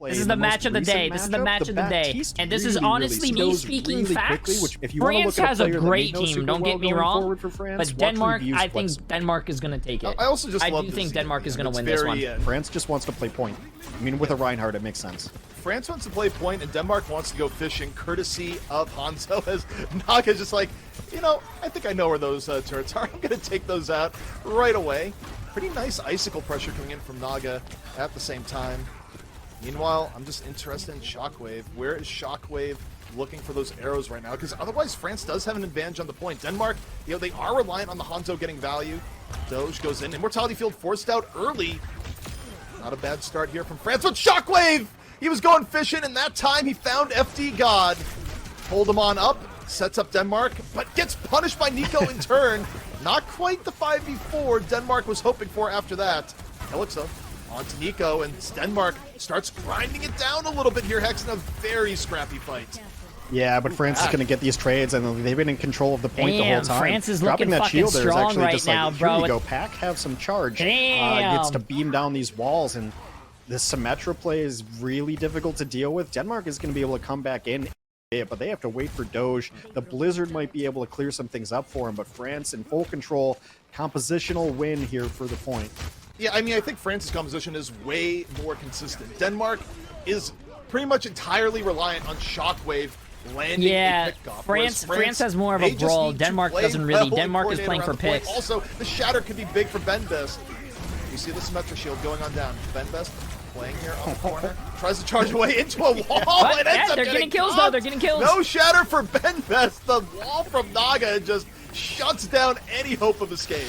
This is the match of the day. This is the match of the day. And this is honestly me speaking facts. France has a great team, don't get me wrong. But Denmark, I think Denmark is going to take it. I also just love do think Denmark is going to win very, this one. France just wants to play point. I mean, with a Reinhardt, it makes sense. France wants to play point, and Denmark wants to go fishing, courtesy of Hanzo, as Naga's just like, you know, I think I know where those turrets are. I'm going to take those out right away. Pretty nice icicle pressure coming in from Naga at the same time. Meanwhile, I'm just interested in Shockwave. Where is Shockwave looking for those arrows right now? Because otherwise, France does have an advantage on the point. Denmark, you know, they are reliant on the Hanzo getting value. Doge goes in. Immortality Field forced out early. Not a bad start here from France, but Shockwave! He was going fishing, and that time he found FD God. Hold him on up, sets up Denmark, but gets punished by Nico in turn. Not quite the 5v4 Denmark was hoping for after that. Elixir on to Nico, and Denmark starts grinding it down a little bit here. Hex in a very scrappy fight. Yeah, but France is going to get these trades, and they've been in control of the point the whole time. France is Dropping looking that fucking shield there is strong actually right just now, like, bro. here you go, Pack, have some charge. Gets to beam down these walls, and this Symmetra play is really difficult to deal with. Denmark is going to be able to come back in, but they have to wait for Doge. The Blizzard might be able to clear some things up for him, but France in full control. Compositional win here for the point. Yeah, I mean, I think France's composition is way more consistent. Denmark is pretty much entirely reliant on Shockwave landing a pickoff. France has more of a brawl. Denmark doesn't really. Denmark is playing for picks. Also, the shatter could be big for Benbest. You see the Symmetra shield going on down. Benbest playing here on the corner. Tries to charge away into a wall. And ends up they're getting kills, caught. though. They're getting kills. No shatter for Benbest. The wall from Naga just shuts down any hope of escape.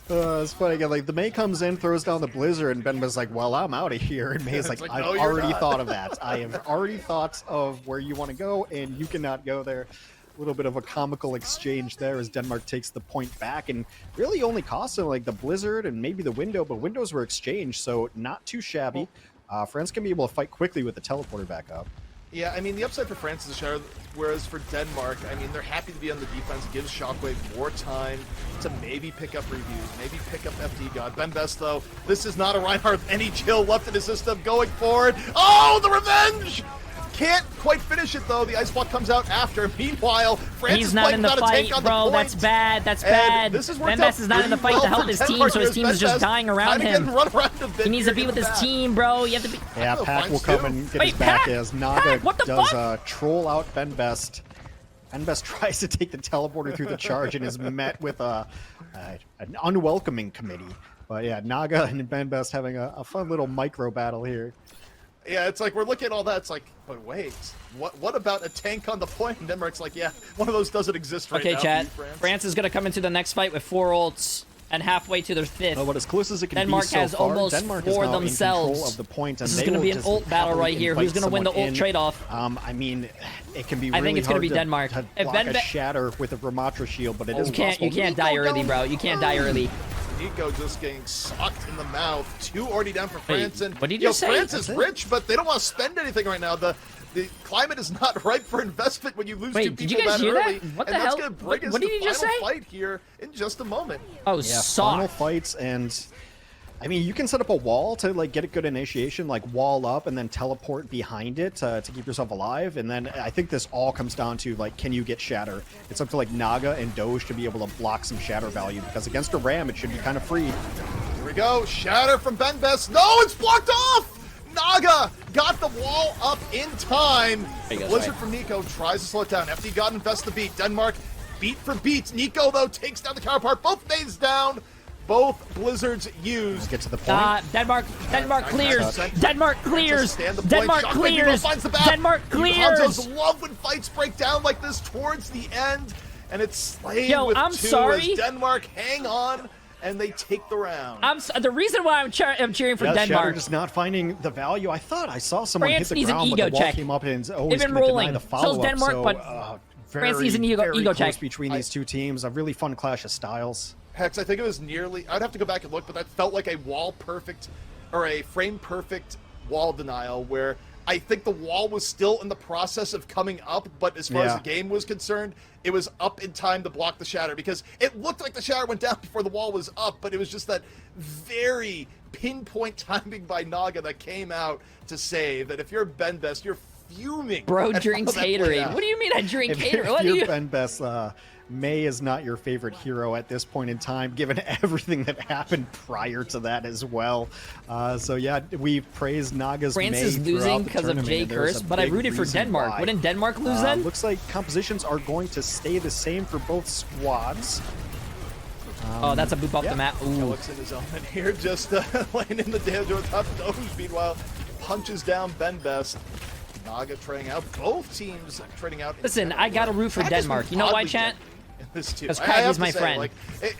It's funny again. Like the May comes in, throws down the Blizzard, and Benba's like, "Well, I'm out of here." And May's like, "I've no, already thought of that. I have already thought of where you want to go, and you cannot go there." A little bit of a comical exchange there as Denmark takes the point back, and really only cost them like the Blizzard and maybe the window, but windows were exchanged, so not too shabby. France can be able to fight quickly with the teleporter back up. Yeah, I mean, the upside for France is a shatter, whereas for Denmark, I mean, they're happy to be on the defense. It gives Shockwave more time to maybe pick up reviews, maybe pick up FD God. Benbest, though, this is not a Reinhardt. Any chill left in his system going forward. Oh, the revenge! Can't quite finish it, though. The Ice Block comes out after. Meanwhile, France He's is not in the a fight, tank on bro. the point. That's bad. That's bad. Benbest is not in the fight to help his team, so his team is just dying around him. He needs to be with his team, bro. You have to be. Yeah, Pack will come and get his back as Naga does troll out Benbest. Benbest tries to take the teleporter through the charge and is met with an unwelcoming committee. But yeah, Naga and Benbest having a fun little micro battle here. Yeah, it's like we're looking at all that. It's like, but wait, what about a tank on the point? And Denmark's like, yeah, one of those doesn't exist right now. Okay, chat. France is gonna come into the next fight with 4 ults and halfway to their 5th. But as close as it can Denmark be so has far, almost Denmark 4 is now themselves. in control of the point, and this is gonna be an ult battle right here. Who's gonna win the ult trade-off? I mean, it can be. I think it's gonna be hard Denmark. To If block a shatter with a Ramatra shield, but it is possible. You can't die early, bro. You can't die early. Nico just getting socked in the mouth. 2 already down for France. And what did you say? France is rich, but they don't want to spend anything right now. The climate is not ripe for investment when you lose 2 people did you guys that hear early. That? What the and hell? That's gonna bring us what did to you just final say? fight here in just a moment. Oh, yeah, final fights, and I mean, you can set up a wall to like get a good initiation, like wall up and then teleport behind it to keep yourself alive. And then I think this all comes down to like, can you get shatter? It's up to like Naga and Doge to be able to block some shatter value, because against a Ram, it should be kind of free. Here we go, shatter from Benbest. No, it's blocked off! Naga got the wall up in time. Blizzard from Nico tries to slow it down. FD God invests the beat. Denmark beat for beat. Nico, though, takes down the counterpart. Both Mays down. Both Blizzards used. Get to the point. Denmark clears. Denmark clears. Denmark clears. Denmark clears. Hanzo's love when fights break down like this towards the end, and it's slain with I'm 2 sorry. as Denmark hang on, and they take the round. The reason why I'm cheering for Denmark. Shatter just not finding the value. I thought I saw someone France hit the needs ground, an but ego the wall check. came up and They've been rolling. the follow-up. So's Denmark, so, but very, France needs an ego check between these 2 teams. A really fun clash of styles. Hex, I think it was nearly, I'd have to go back and look, but that felt like a frame perfect wall denial, where I think the wall was still in the process of coming up, but as far as the game was concerned, it was up in time to block the shatter, because it looked like the shatter went down before the wall was up, but it was just that very pinpoint timing by Naga that came out to save. That if you're Ben Best, you're fuming. Bro drinks haterade. What do you mean I drink haterade? What if do you? you're Ben Best, May is not your favorite hero at this point in time, given everything that happened prior to that as well. So yeah, we've praised Naga's France May is losing because of Jay Curse, but I rooted for Denmark. Why. Wouldn't Denmark lose then? Looks like compositions are going to stay the same for both squads. Oh, that's a boop off the map. Ooh. Looks in his element here, just laying in the damage on top of Doge. Meanwhile, punches down Ben Best. Naga trading out. Both teams trading out. Listen, I gotta root for Denmark. You know why, chat? Because Craggy's my friend. Like,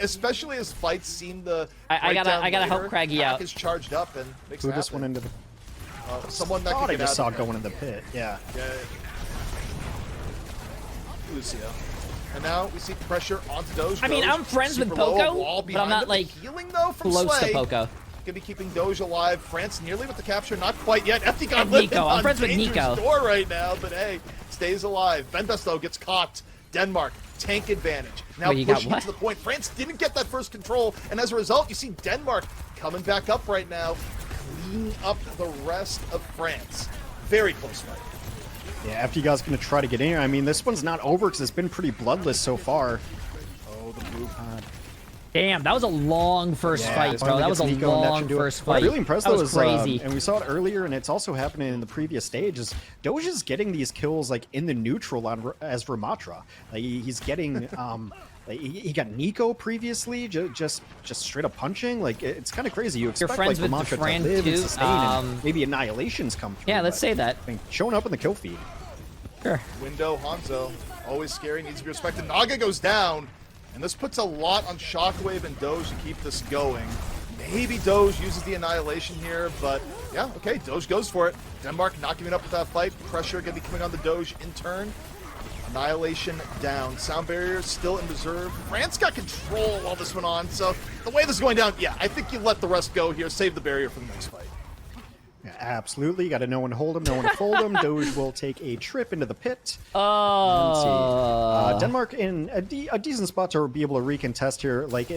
especially as fights seem to. I gotta help Craggy out. Is charged up and makes Who it just happen. went into the? Someone that I could just saw going in the pit. Yeah. Lucio. And now we see pressure onto Doge. I mean, I'm friends with Poco, but I'm not like healing though from close Slay. to Poco. Gonna be keeping Doge alive. France nearly with the capture, not quite yet. FD got Nico. I'm friends with Nico. Door right now, but hey, stays alive. Vendas though gets caught. Denmark tank advantage. Now pushing to the point. France didn't get that first control, and as a result, you see Denmark coming back up right now, cleaning up the rest of France. Very close fight. Yeah, FDGO's going to try to get in here. I mean, this one's not over because it's been pretty bloodless so far. Oh, the blue pod. Damn, that was a long first fight, bro. That was a long first fight. Really impressed, that was crazy. And we saw it earlier, and it's also happening in the previous stages. Doge is getting these kills like in the neutral on as Ramatra. Like, he's getting. Like, he got Nico previously, just straight up punching. Like, it's kind of crazy. You expect like Ramatra to live and sustain, and maybe Annihilations come through. Yeah, let's say that. I mean, showing up in the kill feed. Sure. Window Hanzo, always scary, needs to be respected. Naga goes down, and this puts a lot on Shockwave and Doge to keep this going. Maybe Doge uses the Annihilation here, but yeah, okay, Doge goes for it. Denmark not giving up with that fight. Pressure going to be coming on the Doge in turn. Annihilation down. Sound barrier still in reserve. France got control while this went on, so the way this is going down, yeah, I think you let the rest go here. Save the barrier for the next fight. Yeah, absolutely. You got to know when to hold him, know when to fold him. Doge will take a trip into the pit. Denmark in a decent spot to be able to recontest here. Like,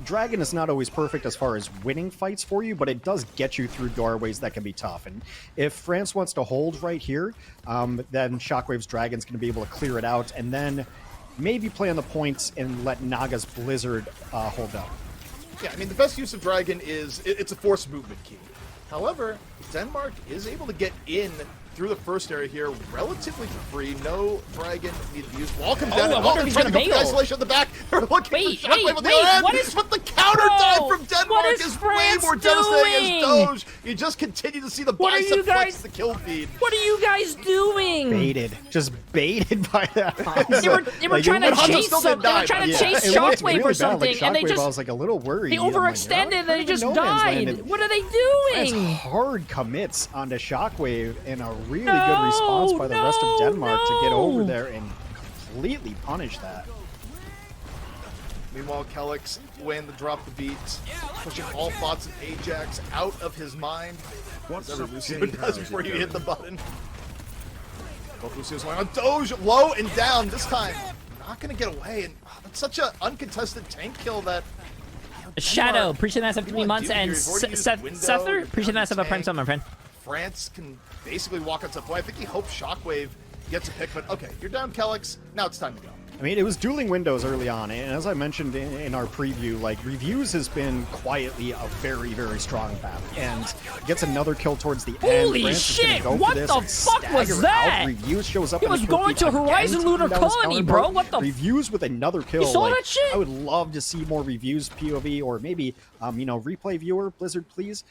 Dragon is not always perfect as far as winning fights for you, but it does get you through doorways that can be tough. And if France wants to hold right here, then Shockwave's Dragon's going to be able to clear it out, and then maybe play on the points and let Naga's Blizzard hold up. Yeah, I mean, the best use of Dragon is it's a force movement key. However, Denmark is able to get in through the first area here relatively free. No Dragon needed to use. Wall comes down. I wonder if he's going to bail. Isolation at the back. They're looking for Shockwave on the wait, other what end. is, but the counter dive from Denmark is way France more devastating as Doge. You just continue to see the bicep flex the kill feed. What are you guys doing? Baited. Just baited by that. They were trying to chase something. They were trying to chase Shockwave really or something, like, and they just. I was like a little worried. They overextended and they just died. What are they doing? It's hard commits onto Shockwave and a really good response by the rest of Denmark to get over there and completely punish that. Meanwhile, Kellex weighing the drop the beat, pushing all thoughts of Ajax out of his mind. Whatever Lucio does before you hit the button. Both Lucio's going on. Doge low and down. This time, not going to get away. And that's such an uncontested tank kill that. Shadow, appreciate that 3 months, and Sether, appreciate that a friend, my friend. France can basically walk onto the point. I think he hopes Shockwave gets a pick, but okay, you're down, Kellex. Now it's time to go. I mean, it was dueling windows early on, and as I mentioned in our preview, like, Reviews has been quietly a very, very strong path, and gets another kill towards the end. Holy shit! What the fuck was that? Reviews shows up. He was going to Horizon Lunar Colony, bro. What the? Reviews with another kill. You saw that shit? I would love to see more Reviews POV, or maybe, you know, replay viewer, Blizzard, please,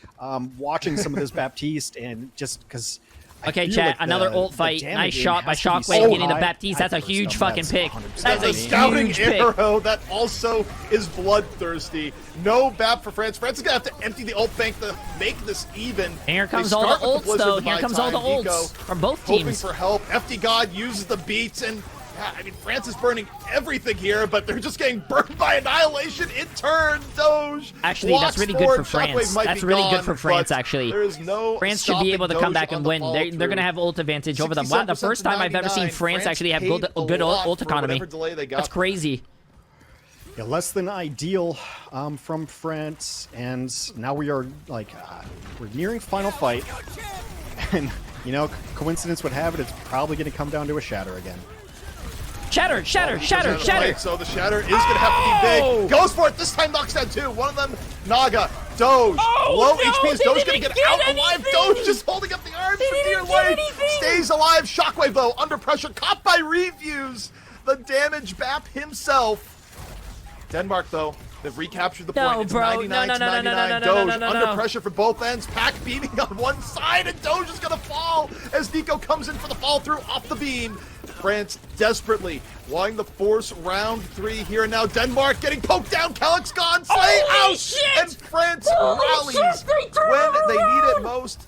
watching some of this Baptiste, and just because. Okay, chat, like another ult fight. Nice shot by Shockwave getting the Baptiste. That's a huge fucking pick. That's a scouting arrow that also is bloodthirsty. No BAP for France. France is going to have to empty the ult bank to make this even. And here comes all the ults, though. Here comes all the ults from both teams. Hoping for help. FD God uses the beats, and yeah, I mean, France is burning everything here, but they're just getting burned by Annihilation in turn. Doge. Actually, that's really good for France. That's really good for France, actually. There is no France should be able to come back and win. They're going to have ult advantage over them. Wow, the first time I've ever seen France actually have good ult economy. That's crazy. Yeah, less than ideal from France, and now we are like we're nearing final fight, and you know, coincidence would have it, it's probably going to come down to a shatter again. Shatter! So the shatter is going to have to be big. Goes for it. This time knocks down two. One of them, Naga. Doge. Low HP. Is Doge going to get out alive? Doge just holding up the arms for dear life. Stays alive. Shockwave, though, under pressure. Caught by Refuse. The damage BAP himself. Denmark, though, they've recaptured the point. It's 99 to 99. Doge under pressure for both ends. Pack beating on one side, and Doge is going to fall as Nico comes in for the fall through off the beam. France desperately wanting to force round 3 here, and now Denmark getting poked down. Kellick's gone. Slay out, and France rallies when they need it most.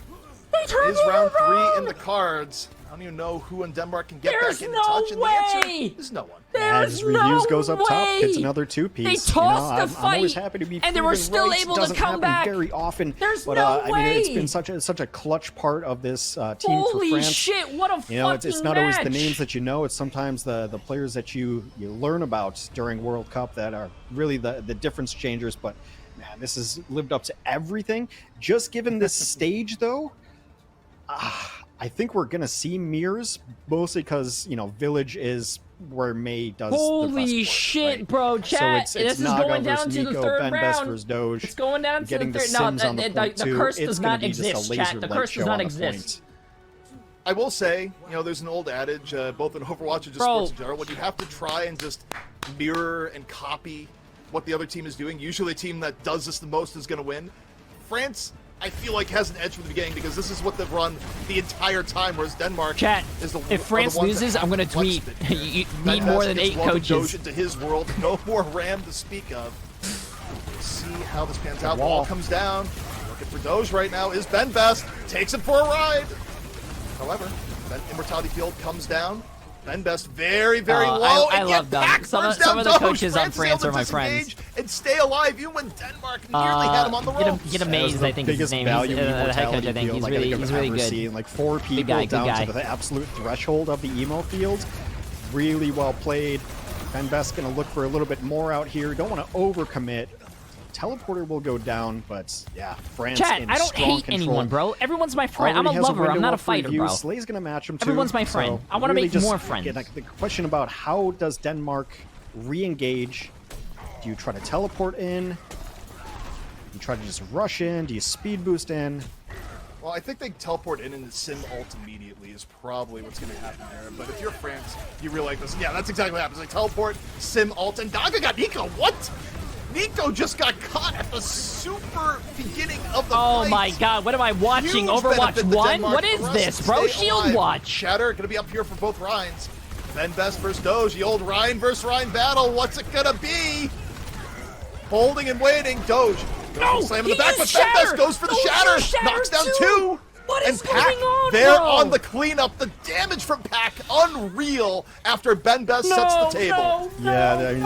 Is round 3 in the cards? I don't even know who in Denmark can get back into touch, and the answer is no one. As Reviews goes up top, gets another 2-piece. They tossed the fight, I'm always happy to be and they were still right. able to come back very often. There's but, no I mean, it's been such a clutch part of this team for France. Holy shit! What a fucking match! It's not always the names that you know. It's sometimes the players that you learn about during World Cup that are really the difference changers. But man, this has lived up to everything. Just given this stage, though. I think we're gonna see mirrors, mostly because Village is where May does. Holy shit, right? bro! Chat, so it's this Naga is going down versus to Nico, the third Ben round. versus Doge. It's going down to Getting the third. the Sims on the point the too. curse It's does gonna not be just a exist, laser chat. The light curse show does not on the exist. I will say, there's an old adage, both in Overwatch and just sports in general, when you have to try and just mirror and copy what the other team is doing, usually the team that does this the most is going to win. France, I feel like, has an edge from the beginning because this is what they've run the entire time, whereas Denmark is the if France loses, I'm going to tweet. You need more than 8 coaches. Into his world, no more Ram to speak of. Let's see how this pans out. Wall comes down. Looking for Doge right now is Ben Best. Takes him for a ride. However, Ben Immortality Field comes down. Ben Best very, very low. I love them. Some of the coaches on France are my friends. And stay alive, even when Denmark nearly had him on the ropes. Get amazed, I think is his name. He's the head coach, I think. He's really good. Seen. Like 4 people down to the absolute threshold of the emo field. Really well played. Ben Best going to look for a little bit more out here. Don't want to overcommit. Teleporter will go down, but yeah, France Chat, in I don't strong hate control. anyone, bro. Everyone's my friend. I'm a Already has lover. I'm not a window fighter, review. bro. Slay's gonna match him too. Everyone's my friend. I want to really make more friends. The question about how does Denmark re-engage? Do you try to teleport in? Do you try to just rush in? Do you speed boost in? Well, I think they teleport in and sim ult immediately is probably what's going to happen there. But if you're France, you realize this. Yeah, that's exactly what happens. They teleport, sim ult, and Naga got Nico. What? Nico just got caught at the super beginning of the fight. Oh my god, what am I watching? Overwatch 1? What is this, bro? Shield Watch. Shatter going to be up here for both Ryans. Ben Best versus Doge, the old Ryan versus Ryan battle. What's it going to be? Holding and waiting. Doge. Slam in the back, but Ben Best goes for the shatter. Knocks down 2. What is Pack going on, there bro? on the cleanup. The damage from Pack, unreal after Ben Best sets the table. The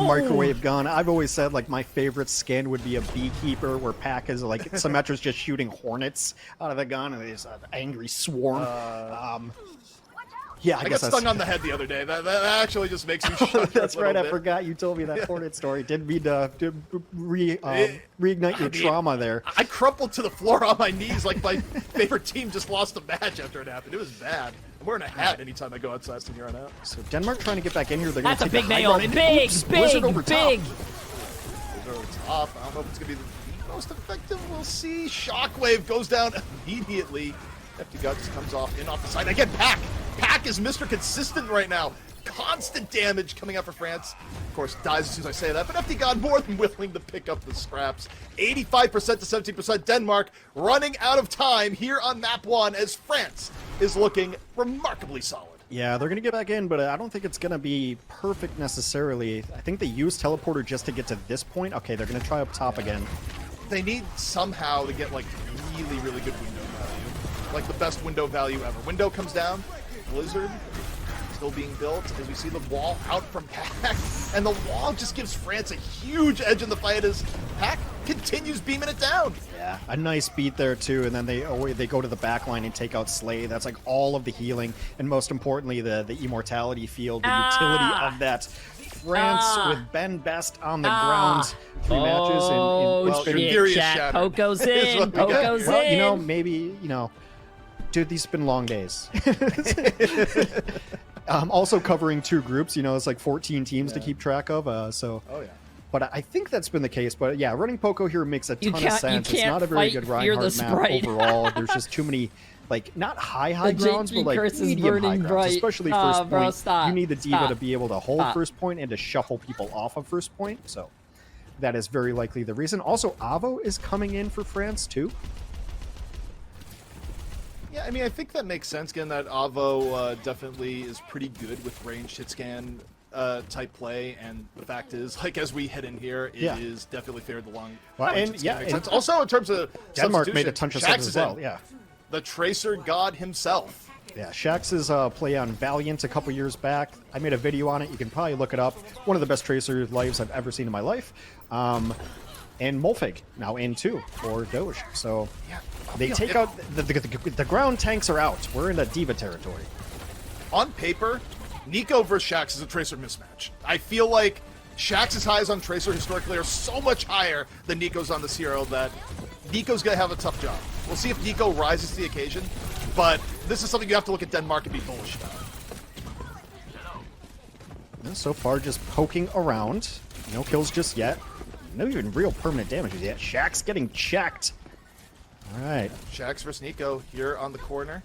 microwave gun. I've always said like my favorite skin would be a beekeeper where Pack is like Symmetra's just shooting hornets out of the gun and there's an angry swarm. Yeah, I got stung on the head the other day. That actually just makes me shudder. That's right. I bit. forgot you told me that hornet story. Didn't mean to reignite your trauma there. I crumpled to the floor on my knees like my favorite team just lost a match after it happened. It was bad. I'm wearing a hat anytime I go outside from here on out. So Denmark trying to get back in here. They're That's a take big nail. Big. Blizzard over top. I don't know if it's going to be the most effective. We'll see. Shockwave goes down immediately. FD God just comes off the side. Again, Pack. Pack is Mr. Consistent right now. Constant damage coming out for France. Of course, dies as soon as I say that, but FD God more than willing to pick up the scraps. 85% to 17%. Denmark running out of time here on map 1 as France is looking remarkably solid. Yeah, they're going to get back in, but I don't think it's going to be perfect necessarily. I think they used Teleporter just to get to this point. Okay, they're going to try up top again. They need somehow to get like really, really good window value. Like the best window value ever. Window comes down. Blizzard still being built as we see the wall out from Pack, and the wall just gives France a huge edge in the fight as Pack continues beaming it down. Yeah, a nice beat there too, and then they go to the back line and take out Slay. That's like all of the healing, and most importantly, the immortality field, the utility of that. France with Ben Best on the ground. 3 matches shit, Poco's in. Poco's in. Well, you know, maybe, dude, these have been long days. Also covering 2 groups, it's like 14 teams to keep track of. Oh yeah. But I think that's been the case. But yeah, running Poco here makes a ton of sense. It's not a very good Reinhardt map overall. There's just too many, like, not high grounds, but like medium high grounds, especially first point. You need the D.Va to be able to hold first point and to shuffle people off of first point. So that is very likely the reason. Also, Avo is coming in for France too. Yeah, I mean, I think that makes sense, given that Avo definitely is pretty good with ranged hit scan type play, and the fact is, like, as we head in here, it is definitely favored the long. Well, and also in terms of Denmark made a ton of sense as well. Yeah, the Tracer God himself. Yeah, Shax's play on Valiant a couple years back. I made a video on it. You can probably look it up. One of the best Tracer lives I've ever seen in my life. And Molfig now in too for Doge. So they take out the ground tanks are out. We're in a D.Va territory. On paper, Nico versus Shax is a Tracer mismatch. I feel like Shax's highs on Tracer historically are so much higher than Nico's on this hero that Nico's going to have a tough job. We'll see if Nico rises to the occasion, but this is something you have to look at Denmark and be bullish about. And so far, just poking around. No kills just yet. No even real permanent damage yet. Shax's getting checked. All right. Shax versus Nico here on the corner.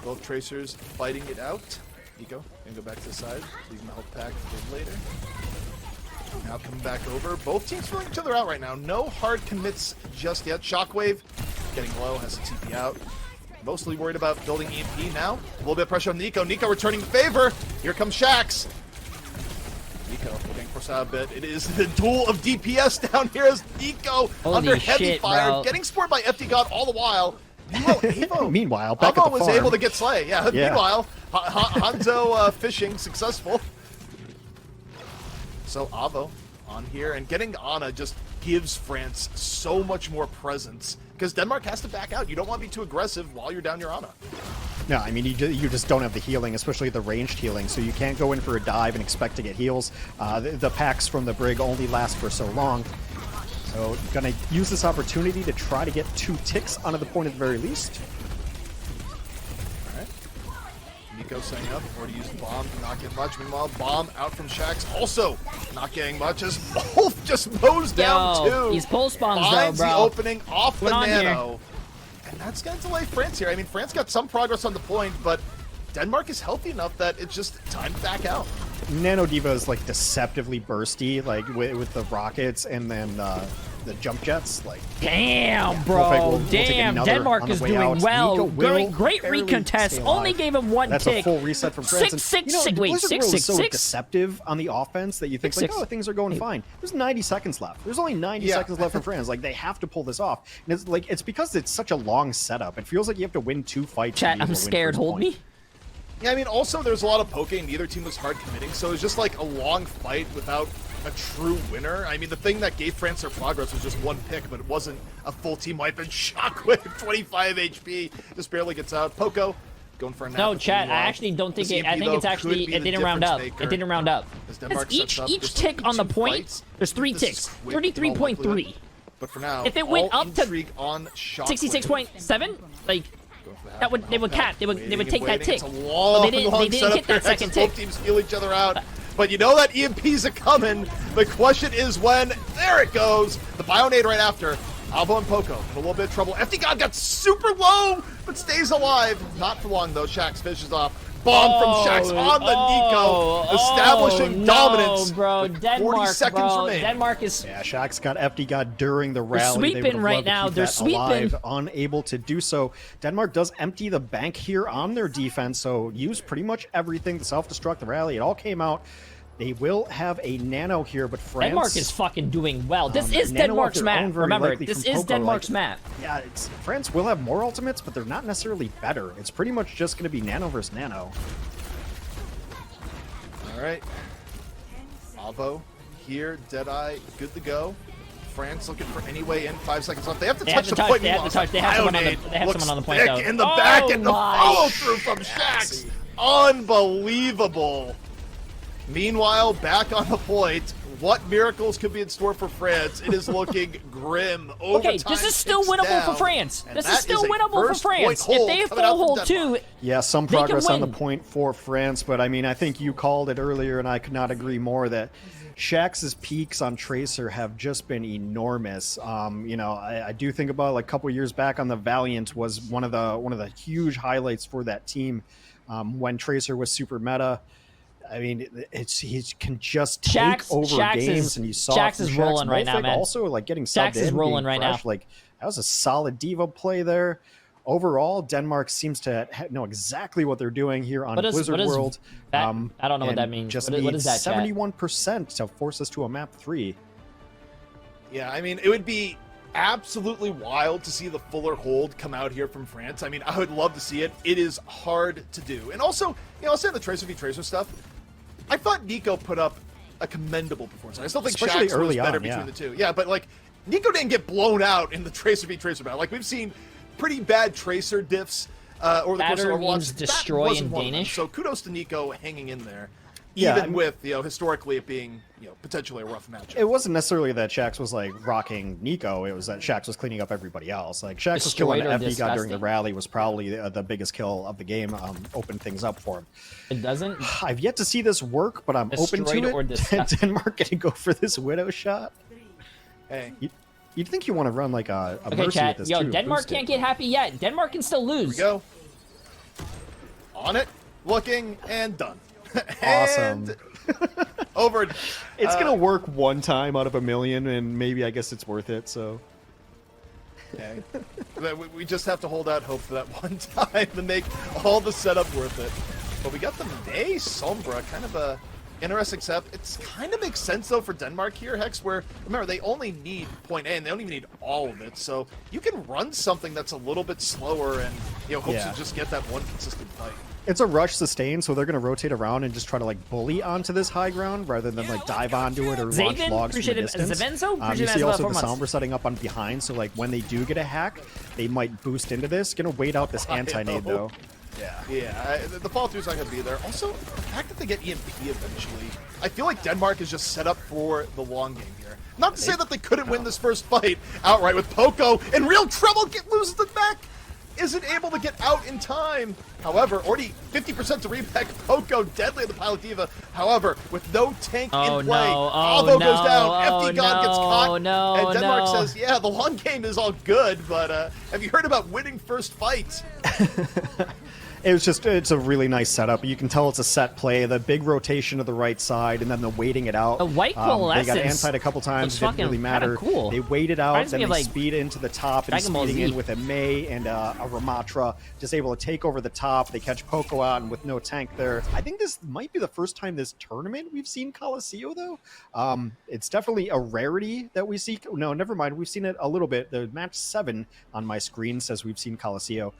Both Tracers fighting it out. Nico, gonna go back to the side. Leave him a health pack for later. Now coming back over. Both teams throwing each other out right now. No hard commits just yet. Shockwave getting low, has to TP out. Mostly worried about building EMP now. A little bit of pressure on Nico. Nico returning the favor. Here comes Shax. Nico getting forced out a bit. It is the duel of DPS down here as Nico under heavy fire. Bro. Getting spoiled by FD God all the while. Meanwhile, back at the was farm. able to get Slay. Yeah. Meanwhile, Hanzo fishing successful. So Avo on here, and getting Ana just gives France so much more presence because Denmark has to back out. You don't want to be too aggressive while you're down your Ana. No, I mean, you just don't have the healing, especially the ranged healing, so you can't go in for a dive and expect to get heals. The packs from the Brig only last for so long. So, gonna use this opportunity to try to get 2 ticks onto the point at the very least. Alright. Nico setting up, already used the bomb, not getting much. Meanwhile, bomb out from Shax, also not getting much, as Wolf just mows down too. These pulse bombs finds though, bro. The opening off the nano. And that's gonna delay France here. I mean, France got some progress on the point, but Denmark is healthy enough that it's just time to back out. Nano D.Va is like deceptively bursty, like with the rockets and then the jump jets. Like, damn, bro, damn. Denmark is doing well. Great recontest. Only gave him 1 That's tick. That's a full reset from France. 6-6-6. So deceptive on the offense that you think like, oh, things are going fine. There's 90 seconds left. There's only 90 seconds left for France. Like, they have to pull this off. And it's like it's because it's such a long setup. It feels like you have to win 2 fights. Chat, I'm scared. Hold me. Yeah, I mean, also there's a lot of poking. Neither team was hard committing, so it was just like a long fight without a true winner. I mean, the thing that gave France their progress was just 1 pick, but it wasn't a full team wipe. And Shockwave, 25 HP, just barely gets out. Poco going for a nap. No, chat, I actually don't think it. I think it's actually, it didn't round up. It didn't round up. Each tick on the point, there's 3 ticks. 33.3. But for now, if it went up to 66.7, like, that would they would take that tick. But they didn't hit that second tick. Both teams feel each other out. But you know that EMPs are coming. The question is when. There it goes. The Bionade right after. Avo and Poco in a little bit of trouble. FD God got super low, but stays alive. Not for long though. Shax fishes off. Bomb from Shax on the Nico, establishing dominance. Bro, Denmark, 40 seconds remain. Denmark is. Yeah, Shax got FD God during the rally. They're sweeping right now. They're sweeping. Alive, unable to do so. Denmark does empty the bank here on their defense, so use pretty much everything. The self-destruct, the rally, it all came out. They will have a nano here, but France... Denmark is fucking doing well. This is Denmark's map. Remember, this is Denmark's map. Yeah, France will have more ultimates, but they're not necessarily better. It's pretty much just going to be nano versus nano. All right. Avo here, Deadeye, good to go. France looking for any way in. 5 seconds left. They have to touch the point. They have someone on the point, though. In the back, and the follow-through from Shax. Unbelievable. Meanwhile, back on the point, what miracles could be in store for France? It is looking grim. Okay, this is still winnable for France. This is still winnable for France. If they full hold too, yeah, some progress on the point for France, but I mean, I think you called it earlier, and I could not agree more that Shax's peaks on Tracer have just been enormous. You know, I do think about like a couple years back on the Valiant was one of the huge highlights for that team when Tracer was super meta. I mean, he can just take over games, and you saw Shax is rolling right now, man. Also, like getting subbed in, Shax is rolling right now. Like that was a solid diva play there. Overall, Denmark seems to know exactly what they're doing here on Blizzard World. I don't know what that means. Just what is that? 71% to force us to a map 3. Yeah, I mean, it would be absolutely wild to see the fuller hold come out here from France. I mean, I would love to see it. It is hard to do. And also, you know, I'll say the Tracer v Tracer stuff, I thought Nico put up a commendable performance. I still think Shax was better between the two. Yeah, but like, Nico didn't get blown out in the Tracer v Tracer battle. Like, we've seen pretty bad Tracer diffs over the course of Overwatch. Destroy in Danish. So kudos to Nico hanging in there. Even with, you know, historically it being, you know, potentially a rough match. It wasn't necessarily that Shax was like rocking Nico. It was that Shax was cleaning up everybody else. Like Shax was killing the FD god during the rally was probably the biggest kill of the game. Opened things up for him. It doesn't. I've yet to see this work, but I'm open to it. Denmark gonna go for this Widow shot. Hey. You'd think you want to run like a Mercy with this too. Denmark can't get happy yet. Denmark can still lose. Here we go. On it, looking, and done. Awesome. Over. It's gonna work one time out of a million, and maybe I guess it's worth it. So. Okay. We just have to hold out hope for that one time to make all the setup worth it. But we got the May Sombra, kind of a interesting setup. It's kind of makes sense though for Denmark here, Hex, where remember they only need point A and they don't even need all of it. So you can run something that's a little bit slower and hope to just get that one consistent fight. It's a rush sustain, so they're going to rotate around and just try to like bully onto this high ground rather than like dive onto it or launch logs from a distance. You see also the Sombra setting up on behind, so like when they do get a hack, they might boost into this. Going to wait out this anti-nade though. Yeah, the fall through's not going to be there. Also, the fact that they get EMP eventually, I feel like Denmark is just set up for the long game here. Not to say that they couldn't win this first fight outright with Poco in real trouble, loses the back. Isn't able to get out in time. However, already 50% to repack. Poco deadly in the Pilot Diva. However, with no tank in play, Alvo goes down. FD God gets caught. And Denmark says, yeah, the long game is all good, but have you heard about winning first fight? It's a really nice setup. You can tell it's a set play. The big rotation to the right side, and then the waiting it out. The white coalescence. They got anti a couple times. It didn't really matter. Cool. They waited out, then they speed into the top, and speeding in with a May and a Ramatra, just able to take over the top. They catch Poco out, and with no tank there. I think this might be the first time this tournament we've seen Coliseum, though. It's definitely a rarity that we see. No, never mind. We've seen it a little bit. The match 7 on my screen says we've seen Coliseum.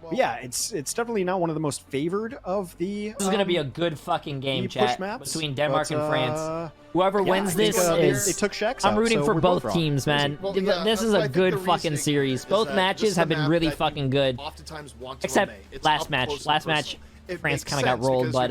But yeah, it's definitely not one of the most favored of the. This is gonna be a good fucking game, chat, between Denmark and France. Whoever wins this is. They took Shax I'm rooting out, for both teams, man. This is a good fucking series. Both matches have been really fucking good. Except last match. Last match, France kind of got rolled, but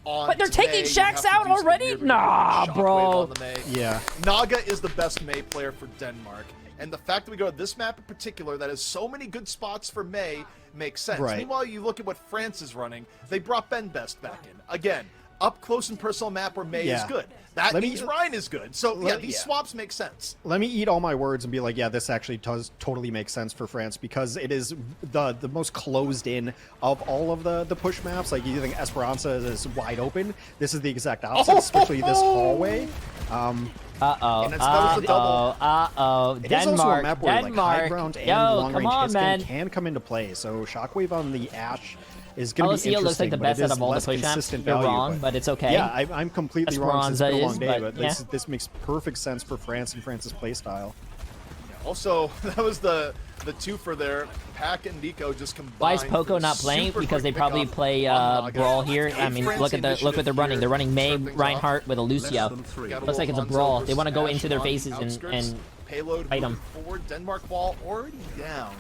But they're taking Shax out already? Nah, bro. Yeah. Naga is the best May player for Denmark. And the fact that we go to this map in particular that has so many good spots for May makes sense. Right. Meanwhile, you look at what France is running. They brought Ben Best back in. Again, up close and personal map where May is good. That means Ryan is good. So, these swaps make sense. Let me eat all my words and be like, yeah, this actually does totally make sense for France because it is the most closed in of all of the push maps. Like, you think Esperanza is wide open. This is the exact opposite, especially this hallway. It is also a map where like high ground and long range hits can come into play. So Shockwave on the Ash is going to be interesting. Looks like the best out of all the push maps. You're wrong, but it's okay. Yeah, I'm completely wrong since it's been a long day, but this makes perfect sense for France and France's playstyle. Also, that was the the two for there. Pack and Nico just combined. Why is Poco not playing? Because they probably play Brawl here. I mean, look what they're running. They're running May Reinhardt with a Lucio. Looks like it's a Brawl. They want to go into their faces and fight them. Forward. Denmark wall already down.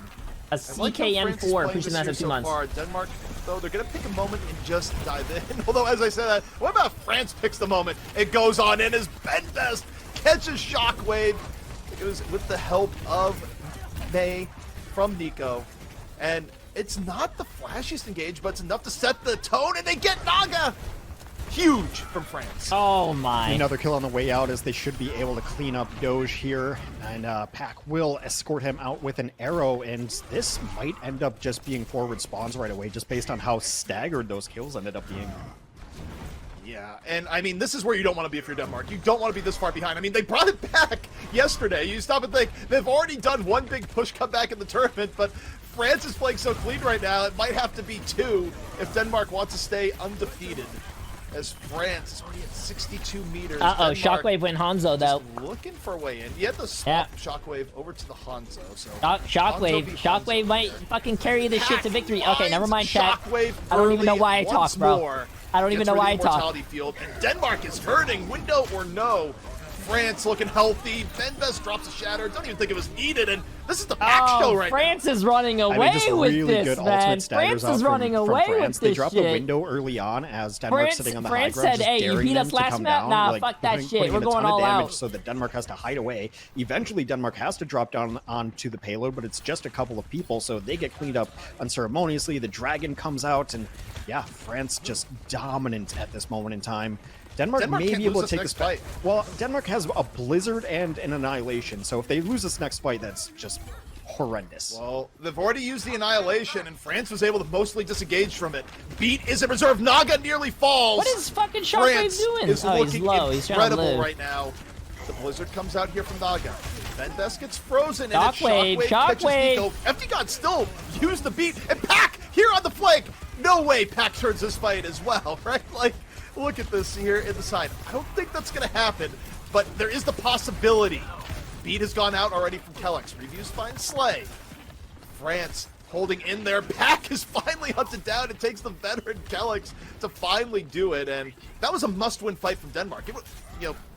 A CKN4 pushing that for 2 months. Denmark, though, they're going to pick a moment and just dive in. Although, as I said that, what about France picks the moment? It goes on in as Benbest catches Shockwave. It was with the help of May from Nico. And it's not the flashiest engage, but it's enough to set the tone, and they get Naga! Huge from France. Oh my. Another kill on the way out, as they should be able to clean up Doge here. And Pac will escort him out with an arrow, and this might end up just being forward spawns right away, just based on how staggered those kills ended up being. Yeah, and I mean, this is where you don't want to be if you're Denmark. You don't want to be this far behind. I mean, they brought it back yesterday. You stop and think, they've already done one big push comeback in the tournament, but France is playing so clean right now, it might have to be 2 if Denmark wants to stay undefeated. As France is already at 62 meters. Uh-oh, Shockwave went Hanzo, though. Looking for a way in. You have to swap Shockwave over to the Hanzo. So Shockwave might fucking carry this shit to victory. Okay, never mind, chat. Shockwave I don't even know why I talk, bro. More. I don't even know why I talk. Field, and Denmark is hurting. Window or no. France looking healthy. Benbest drops a shatter. Don't even think it was needed. And this is the back show right France now. is running away with this, man. France is running away with this They dropped shit. the window early on as Denmark sitting on the high ground. France said, hey, you beat us last map? Nah, like, fuck that shit. We're going all out. So that Denmark has to hide away. Eventually, Denmark has to drop down onto the payload, but it's just a couple of people, so they get cleaned up unceremoniously. The dragon comes out, and yeah, France just dominant at this moment in time. Denmark may be able to take this fight. Well, Denmark has a Blizzard and an Annihilation, so if they lose this next fight, that's just horrendous. Well, they've already used the Annihilation, and France was able to mostly disengage from it. Beat is in reserve. Naga nearly falls. What is fucking Shockwave doing? Is he's low. He's trying to live. Right now. The Blizzard comes out here from Naga. Benbest gets frozen, Shockwave, and Shockwave. FD God still used the beat, and Pac here on the flank. No way Pac turns this fight as well, right? Like, look at this here in the side. I don't think that's going to happen, but there is the possibility. Beat has gone out already from Kellex. Reviews find Slay. France holding in there. Pac is finally hunted down. It takes the veteran Kellex to finally do it, and that was a must-win fight from Denmark. It was,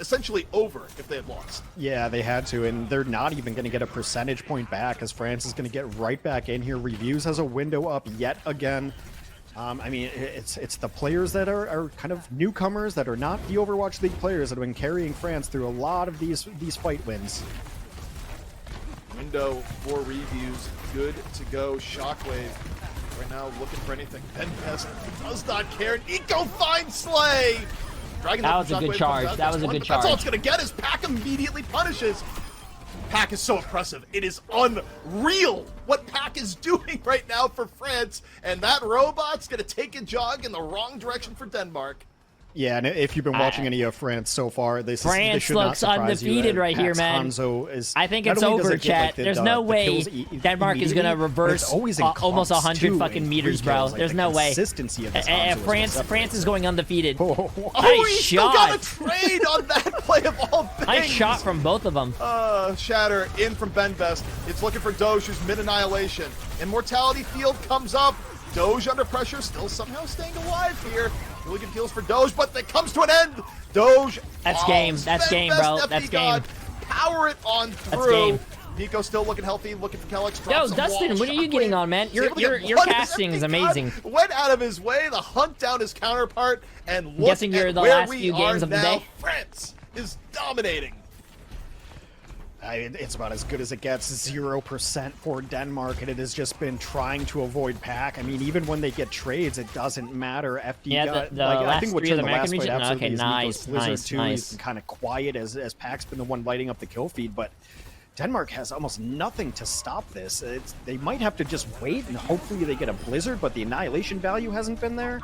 essentially over if they had lost. Yeah, they had to, and they're not even going to get a percentage point back, as France is going to get right back in here. Reviews has a window up yet again. I mean, it's the players that are kind of newcomers that are not the Overwatch League players that have been carrying France through a lot of these fight wins. Window for Reviews, good to go. Shockwave right now looking for anything. Benbest does not care. Nico finds Slay. Dragon that was a good charge. That was a good charge. That's all it's going to get is Pac immediately punishes. Pac is so impressive. It is unreal what Pac is doing right now for France, and that robot's going to take a jog in the wrong direction for Denmark. Yeah, and if you've been watching any of France so far, this France looks undefeated right here, man. I think it's over, chat. There's no way Denmark is going to reverse almost 100 fucking meters, bro. There's no way. France is going undefeated. He still got a trade on that play of all things. Nice shot from both of them. Shatter in from Benbest. It's looking for Doge, who's mid-annihilation. Immortality field comes up. Doge under pressure, still somehow staying alive here. Really good kills for Doge, but it comes to an end. Doge. That's game. That's game, bro. That's game. Power it on through. That's game. Nico still looking healthy, looking for Kellex. Yo, Dustin, what are you getting on, man? Your casting is amazing. Went out of his way to hunt down his counterpart, and look guessing you're at the where last we few games are of the now. day. France is dominating. It's about as good as it gets. 0% for Denmark, and it has just been trying to avoid Pac. I mean, even when they get trades, it doesn't matter. FD got, I think what the last region. fight Okay, nice. He's been kind of quiet as Pac's been the one lighting up the kill feed, but Denmark has almost nothing to stop this. They might have to just wait, and hopefully they get a Blizzard, but the Annihilation value hasn't been there.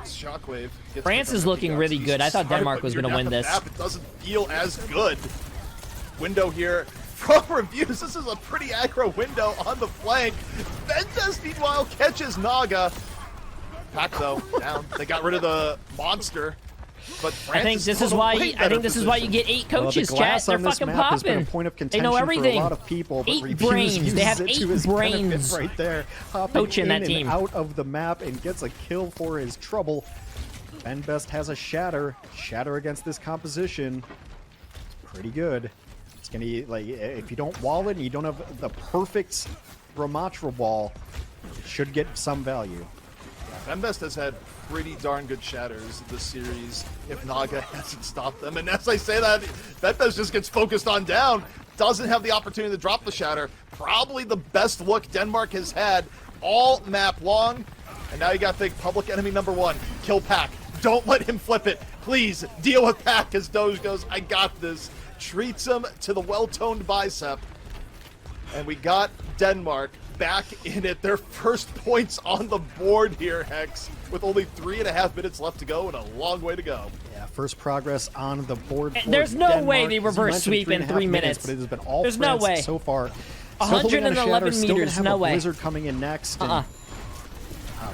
Shockwave. France is looking really good. I thought Denmark was going to win this. It doesn't feel as good. Window here from Reviews. This is a pretty aggro window on the flank. Benbest, meanwhile, catches Naga. Pac, though, down. They got rid of the monster. But I think this is why you get 8 coaches, chat. They're fucking popping. They know everything. For a lot of people, but 8 brains. They have 8 brains right there. coaching that team. Out of the map and gets a kill for his trouble. BenBest has a shatter against this composition. It's pretty good. It's gonna like if you don't wall it and you don't have the perfect Ramatra wall, it should get some value. BenBest has had pretty darn good shatters this series if Naga hasn't stopped them. And as I say that, BenBest just gets focused on down. Doesn't have the opportunity to drop the shatter. Probably the best look Denmark has had all map long. And now you got to think public enemy number 1. Kill Pack. Don't let him flip it. Please deal with Pack as Doge goes, I got this. Treats him to the well-toned bicep. And we got Denmark back in it. Their first points on the board here, Hex, with only 3.5 minutes left to go and a long way to go. Yeah, first progress on the board. There's no Denmark. way they reverse sweep in 3 minutes. But it has been all There's no way. So far. 111 meters, no way. Blizzard coming in next. And,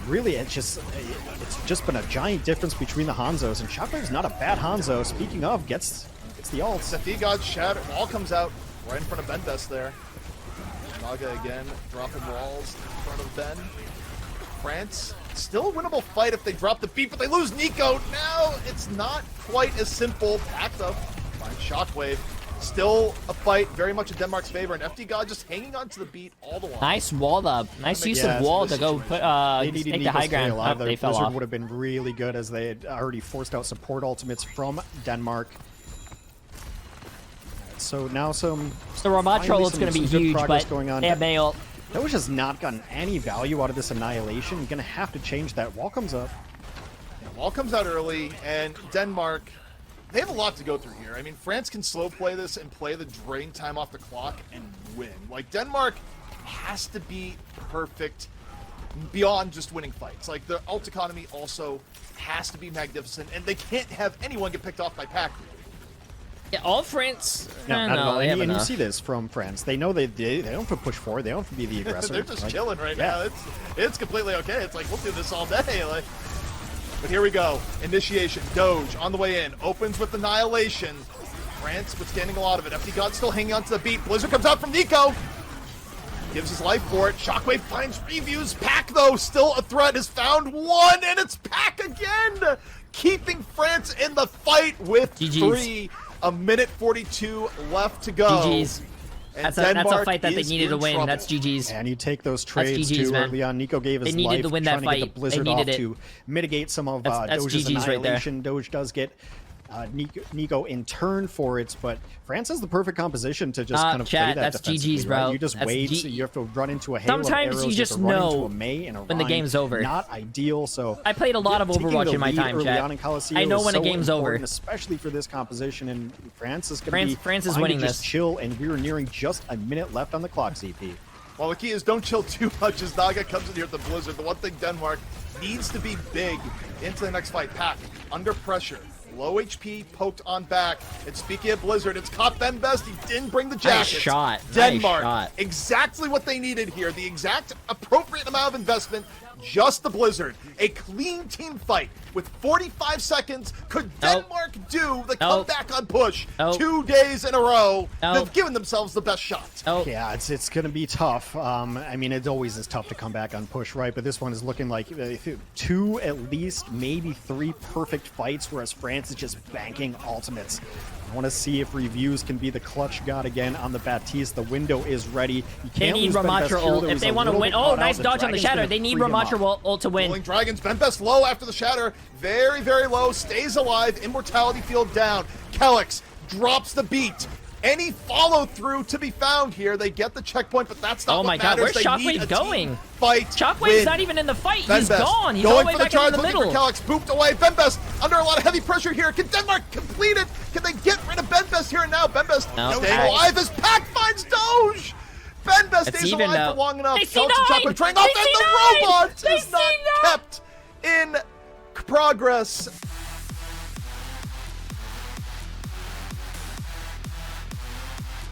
really, it's just been a giant difference between the Hanzos, and Shockwave's not a bad Hanzo. Speaking of, gets the ult. Sefigod shatter, all comes out right in front of BenBest there. Naga again, dropping walls in front of Ben. France, still a winnable fight if they drop the beat, but they lose Nico. Now it's not quite as simple. Packed up by Shockwave. Still a fight, very much in Denmark's favor, and FD just hanging on to the beat all the while. Nice wall up. Nice use of wall to go put, take the high ground. Oh, they fell off. Would have been really good as they had already forced out support ultimates from Denmark. So now the Ramatra ult's going to be huge, but they have May ult. Doge has not gotten any value out of this Annihilation. You're going to have to change that. Wall comes up. Yeah, wall comes out early, and Denmark, they have a lot to go through here. I mean, France can slow play this and play the drain time off the clock and win. Like, Denmark has to be perfect beyond just winning fights. Like, the ult economy also has to be magnificent, and they can't have anyone get picked off by Pack. Yeah, all France. No, not at all. And you see this from France. They know they don't have to push forward. They don't have to be the aggressor. They're just chilling right now. It's completely okay. It's like, we'll do this all day. Like, but here we go. Initiation. Doge on the way in. Opens with Annihilation. France withstanding a lot of it. FD still hanging on to the beat. Blizzard comes out from Nico. Gives his life for it. Shockwave finds reviews. Pack, though, still a threat. Has found one, and it's Pack again. Keeping France in the fight with GG's. 1:42 left to go. GG's. That's a fight that they needed to win. Trouble. That's GG's. And you take those trades too early on. Nico gave his life needed to win that trying to get fight. the Blizzard off to mitigate some of Doge's Annihilation. Right there. Doge does get Nico in turn for it, but France has the perfect composition to just kind of play that that's defensively, GG's, bro. You just wait, so you have to run into a hail Sometimes of arrows, you just run know into a Mei and a when the game's over. Not ideal, so I played a lot of Overwatch in my time, chat. I know when a game's over. Especially for this composition, and France is going to be France is winning this. Chill, and we are nearing just a minute left on the clock, CP. Well, the key is don't chill too much as Naga comes in here with the Blizzard. The one thing Denmark needs to be big into the next fight. Pack, under pressure. Low HP, poked on back. And speaking of Blizzard, it's caught BenBest. He didn't bring the jackets. Nice shot. Denmark, nice shot. Exactly what they needed here. The exact appropriate amount of investment. Just the Blizzard. A clean team fight with 45 seconds. Could Denmark do the comeback on push 2 days in a row? They've given themselves the best shot. Yeah, it's going to be tough. I mean, it always is tough to come back on push, right? But this one is looking like 2, at least, maybe 3 perfect fights, whereas France is just banking ultimates. I want to see if reviews can be the clutch god again on the Baptiste. The window is ready. You can't they need Ramatra ult if they want to win. Oh, nice dodge on the shatter. They need Ramatra ult to win. Rolling Dragons, BenBest low after the shatter. Very, very low. Stays alive. Immortality field down. Kelix drops the beat. Any follow through to be found here. They get the checkpoint, but that's not what matters. Where's Shockwave going? Fight. Shockwave's not even in the fight. He's gone. He's going all the way for the back charge, in the middle. Kelix booped away. BenBest under a lot of heavy pressure here. Can Denmark complete it? Can they get rid of BenBest here and now? BenBest staying alive as Pack finds Doge. BenBest stays alive for long enough. Kelix and Shockwave trading off, and the robot is not kept in progress.